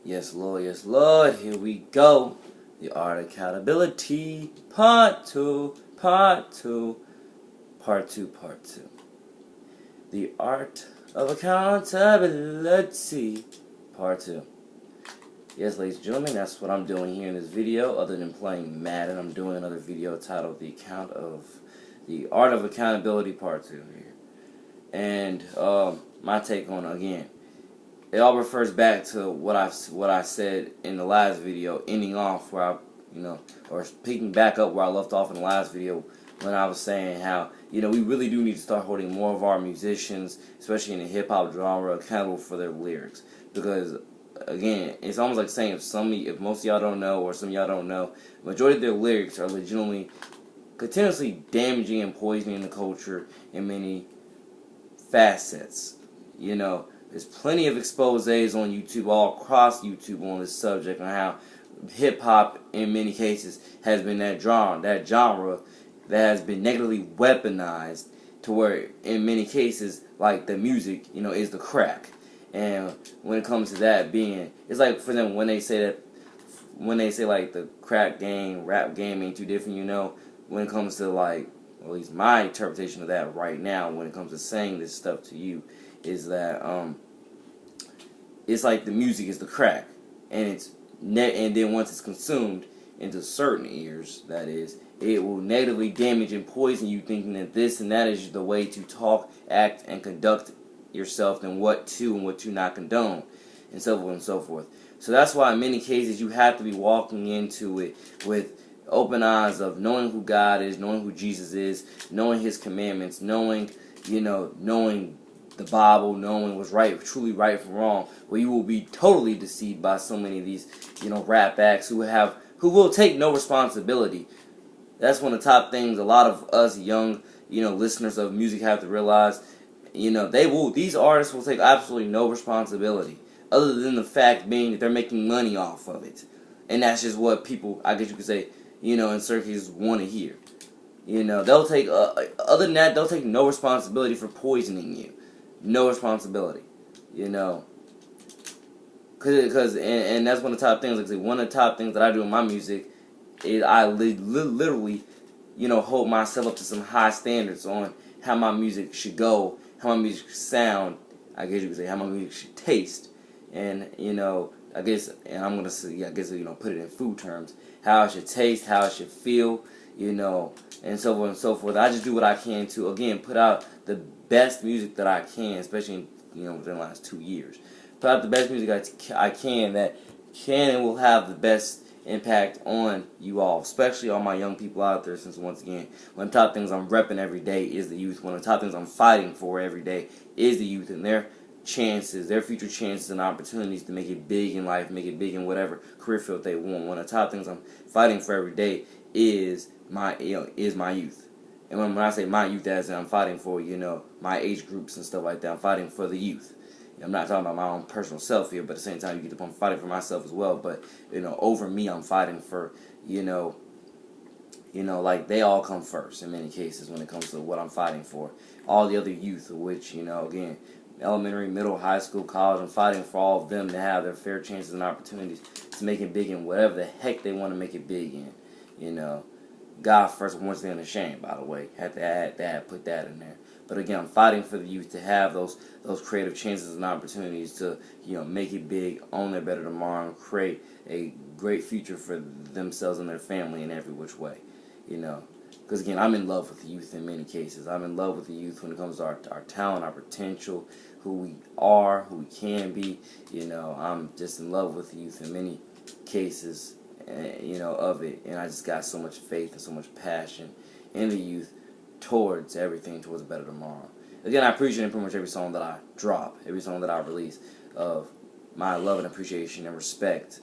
Yes, Lord, here we go. The Art of Accountability, Part 2, Part 2, Part 2, Part 2. The Art of Accountability, Part 2. Yes, ladies and gentlemen, that's what I'm doing here in this video. Other than playing Madden, I'm doing another video titled The Art of Accountability, Part 2 here. And my take on, again, it all refers back to what I said in the last video, ending off where or picking back up where I left off in the last video when I was saying how, we really do need to start holding more of our musicians, especially in the hip-hop genre, accountable for their lyrics. Because, again, it's almost like saying if most of y'all don't know, or some of y'all don't know, the majority of their lyrics are legitimately, continuously damaging and poisoning the culture in many facets. There's plenty of exposés on YouTube, all across YouTube, on this subject, on how hip-hop, in many cases, has been that genre that has been negatively weaponized to where, in many cases, like the music, is the crack. And when it comes to that being, it's like for them when they say like the crack game, rap game ain't too different, when it comes to like, at least my interpretation of that right now, when it comes to saying this stuff to you, is that it's like the music is the crack, and then once it's consumed into certain ears, that is, it will negatively damage and poison you, thinking that this and that is the way to talk, act, and conduct yourself, and what to not condone, and so forth and so forth. So that's why in many cases you have to be walking into it with open eyes of knowing who God is, knowing who Jesus is, knowing His commandments, knowing the Bible, knowing what's truly right from wrong, where you will be totally deceived by so many of these, rap acts who will take no responsibility. That's one of the top things a lot of us young, listeners of music have to realize. These artists will take absolutely no responsibility, other than the fact being that they're making money off of it. And that's just what people, I guess you could say, in certain cases, want to hear. They'll take, other than that, they'll take no responsibility for poisoning you. No responsibility, because and that's one of the top things. Like I say, one of the top things that I do in my music is I literally, hold myself up to some high standards on how my music should go, how my music should sound. I guess you could say how my music should taste, and I guess, and I'm gonna say, put it in food terms, how it should taste, how it should feel, and so on and so forth. I just do what I can to, again, put out the best music that I can, especially within the last 2 years. Put out the best music I can that can and will have the best impact on you all, especially all my young people out there, since once again, one of the top things I'm repping every day is the youth. One of the top things I'm fighting for every day is the youth and their chances, their future chances and opportunities to make it big in life, make it big in whatever career field they want. One of the top things I'm fighting for every day is my youth. And when I say my youth, as in I'm fighting for, my age groups and stuff like that, I'm fighting for the youth. I'm not talking about my own personal self here, but at the same time, you get the point, I'm fighting for myself as well. But, over me, I'm fighting for, like they all come first in many cases when it comes to what I'm fighting for. All the other youth, which, again, elementary, middle, high school, college, I'm fighting for all of them to have their fair chances and opportunities to make it big in whatever the heck they want to make it big in, God first wants them ashamed, by the way. Had to add that, put that in there. But again, I'm fighting for the youth to have those creative chances and opportunities to, make it big, own their better tomorrow, and create a great future for themselves and their family in every which way, Because again, I'm in love with the youth in many cases. I'm in love with the youth when it comes to our talent, our potential, who we are, who we can be. I'm just in love with the youth in many cases. Of it, and I just got so much faith and so much passion in the youth towards everything, towards a better tomorrow. Again, I appreciate pretty much every song that I drop, every song that I release, of my love and appreciation and respect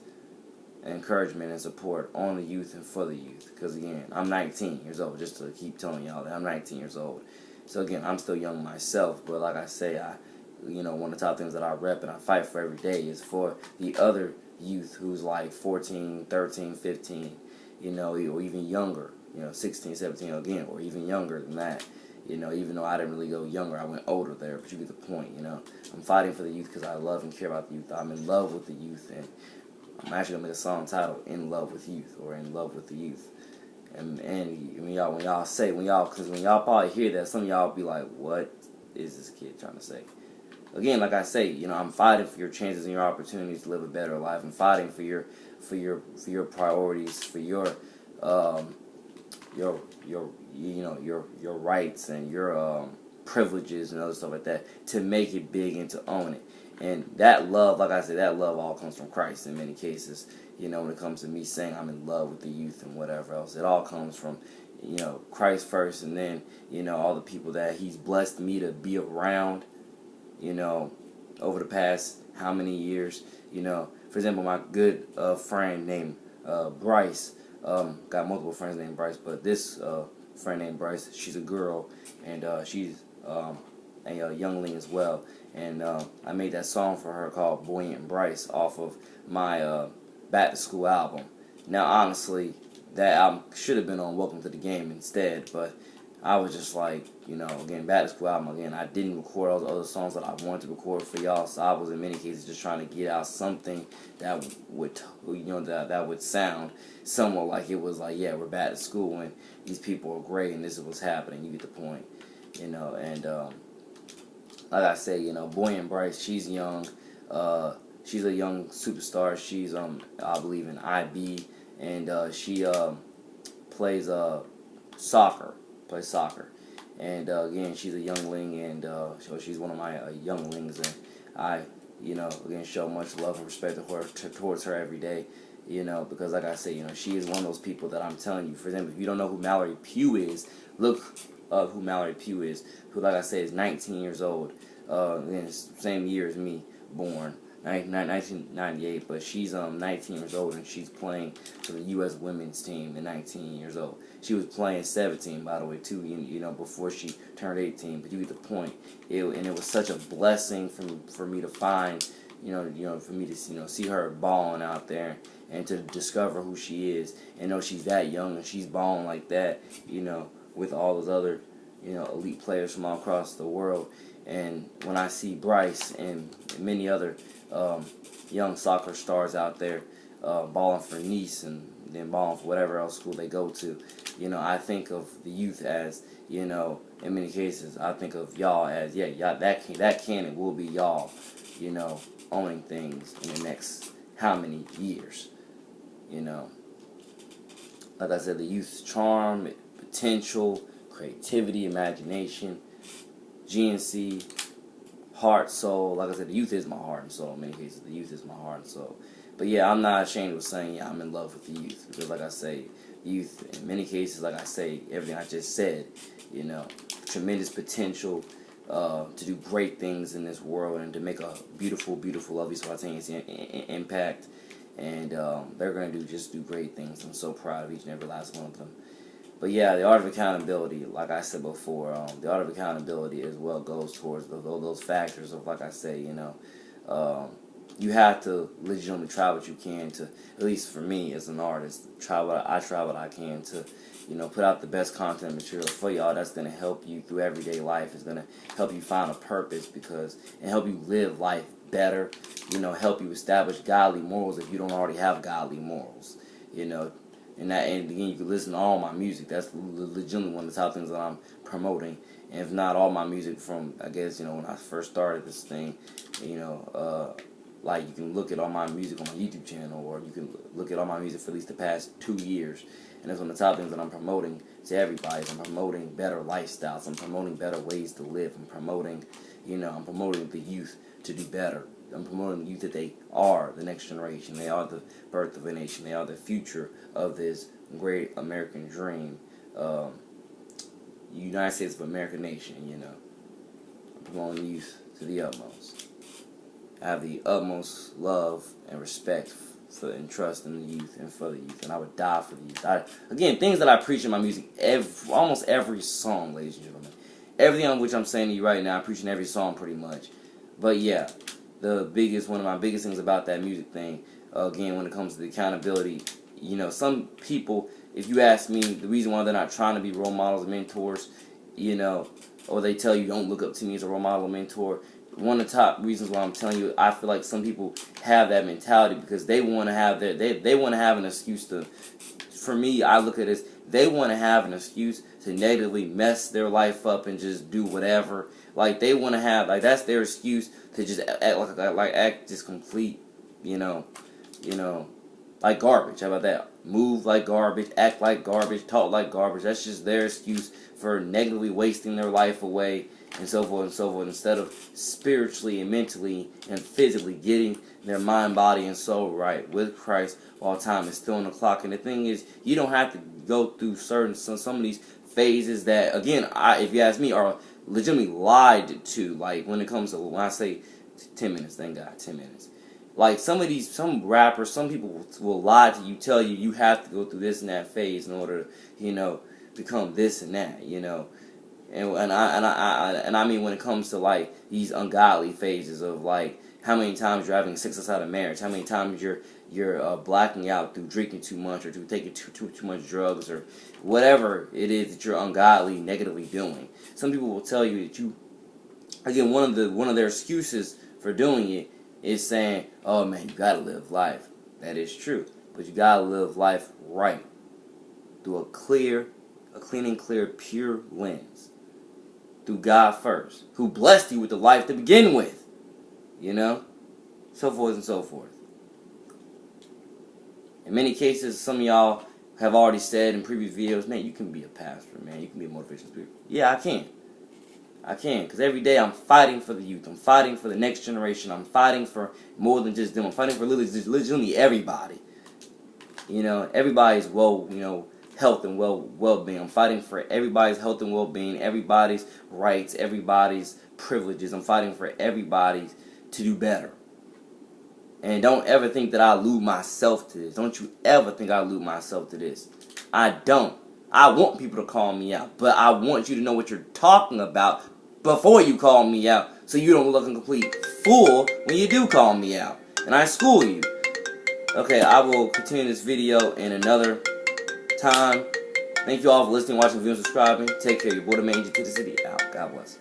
and encouragement and support on the youth and for the youth. Because again, I'm 19 years old, just to keep telling y'all that I'm 19 years old. So again, I'm still young myself, but like I say, one of the top things that I rep and I fight for every day is for the other youth who's like 14, 13, 15, or even younger, 16, 17 again, or even younger than that, You know, even though I didn't really go younger, I went older there, but you get the point, you know. I'm fighting for the youth because I love and care about the youth. I'm in love with the youth, and I'm actually going to make a song titled In Love with Youth, or In Love with the Youth. And when y'all probably hear that, some of y'all be like, what is this kid trying to say? Again, like I say, you know, I'm fighting for your chances and your opportunities to live a better life. I'm fighting for your priorities, for your rights and your privileges and other stuff like that, to make it big and to own it. And that love, like I said, that love all comes from Christ in many cases. You know, when it comes to me saying I'm in love with the youth and whatever else, it all comes from, you know, Christ first, and then, you know, all the people that He's blessed me to be around, you know, over the past how many years. You know, for example, my good friend named Bryce, got multiple friends named Bryce, but this friend named Bryce, she's a girl, and she's a youngling as well. And I made that song for her called Buoyant Bryce off of my Back to School album. Now, honestly, that album should have been on Welcome to the Game instead, but I was just like, you know, again, Back to School album, again, I didn't record all the other songs that I wanted to record for y'all, so I was in many cases just trying to get out something that would, you know, that would sound somewhat like it was like, yeah, we're back to school and these people are great and this is what's happening. You get the point, you know. And like I say, you know, Buoyant Bryce, she's young, she's a young superstar. She's I believe in IB, and she plays soccer. And again, she's a youngling, and so she's one of my younglings, and I, you know, again, show much love and respect towards her every day, you know, because like I say, you know, she is one of those people that I'm telling you. For example, if you don't know who Mallory Pugh is, look up who Mallory Pugh is, who, like I say, is 19 years old, again, same year as me, born 1998, but she's 19 years old, and she's playing for the U.S. women's team at 19 years old. She was playing 17, by the way, too, you know, before she turned 18, but you get the point. And it was such a blessing for me to find, you know, for me to, you know, see her balling out there and to discover who she is and know she's that young and she's balling like that, you know, with all those other, you know, elite players from all across the world. And when I see Bryce and many other young soccer stars out there balling for Nice and then balling for whatever else school they go to, you know, I think of the youth as, you know, in many cases, I think of y'all as, yeah, y'all, that can and will be y'all, you know, owning things in the next how many years, you know. Like I said, the youth's charm, potential, creativity, imagination, GNC, heart, soul. Like I said, the youth is my heart and soul. In many cases, the youth is my heart and soul. But yeah, I'm not ashamed of saying, yeah, I'm in love with the youth. Because like I say, the youth, in many cases, like I say, everything I just said, you know, tremendous potential to do great things in this world and to make a beautiful, beautiful, lovely, spontaneous impact. And they're going to do great things. I'm so proud of each and every last one of them. But yeah, the art of accountability, like I said before, the art of accountability as well goes towards those factors of, like I say, you know, you have to legitimately try what you can to, at least for me as an artist, try what I can to, you know, put out the best content material for y'all that's going to help you through everyday life. It's going to help you find a purpose and help you live life better, you know, help you establish godly morals if you don't already have godly morals, you know. And again, you can listen to all my music. That's legitimately one of the top things that I'm promoting. And if not all my music from, I guess, you know, when I first started this thing, you know, like you can look at all my music on my YouTube channel, or you can look at all my music for at least the past 2 years. And that's one of the top things that I'm promoting to everybody. I'm promoting better lifestyles. I'm promoting better ways to live. I'm promoting the youth to do better. I'm promoting the youth that they are the next generation. They are the birth of a nation. They are the future of this great American dream. United States of America nation, you know. I'm promoting the youth to the utmost. I have the utmost love and respect for and trust in the youth and for the youth, and I would die for the youth. Again, things that I preach in my music, almost every song, ladies and gentlemen. Everything on which I'm saying to you right now, I preach in every song pretty much. But yeah, one of my biggest things about that music thing, again, when it comes to the accountability, you know, some people, if you ask me, the reason why they're not trying to be role models and mentors, you know, or they tell you don't look up to me as a role model or mentor. One of the top reasons why I'm telling you, I feel like some people have that mentality because they want to have they want to have an excuse to. For me, I look at this. They want to have an excuse to negatively mess their life up and just do whatever. Like they want to have that's their excuse to just act just complete, you know, like garbage. How about that? Move like garbage, act like garbage, talk like garbage. That's just their excuse for negatively wasting their life away and so forth and so forth, instead of spiritually and mentally and physically getting their mind, body, and soul right with Christ while time is still on the clock. And the thing is, you don't have to go through some of these phases that, again, if you ask me, are legitimately lied to. Like when it comes to, when I say 10 minutes, thank God, 10 minutes. Like some rappers, some people will lie to you, tell you you have to go through this and that phase in order, become this and that, And I mean when it comes to like these ungodly phases of like how many times you're having sex outside of marriage, how many times you're blacking out through drinking too much or through taking too much drugs or whatever it is that you're ungodly negatively doing. Some people will tell you that again, one of their excuses for doing it is saying, "Oh man, you gotta live life." That is true, but you gotta live life right through a clean and clear, pure lens. Through God first, who blessed you with the life to begin with, so forth and so forth. In many cases, some of y'all have already said in previous videos, man, you can be a pastor, man, you can be a motivational speaker. Yeah, I can, because every day I'm fighting for the youth, I'm fighting for the next generation, I'm fighting for more than just them, I'm fighting for literally everybody. Everybody's health and well-being. I'm fighting for everybody's health and well-being, everybody's rights, everybody's privileges. I'm fighting for everybody to do better. And don't ever think that I allude myself to this. Don't you ever think I allude myself to this. I don't. I want people to call me out, but I want you to know what you're talking about before you call me out, so you don't look a complete fool when you do call me out. And I school you. Okay, I will continue this video in another time. Thank you all for listening, watching, viewing, subscribing. Take care. Your boy, the man, to the city. Out. God bless.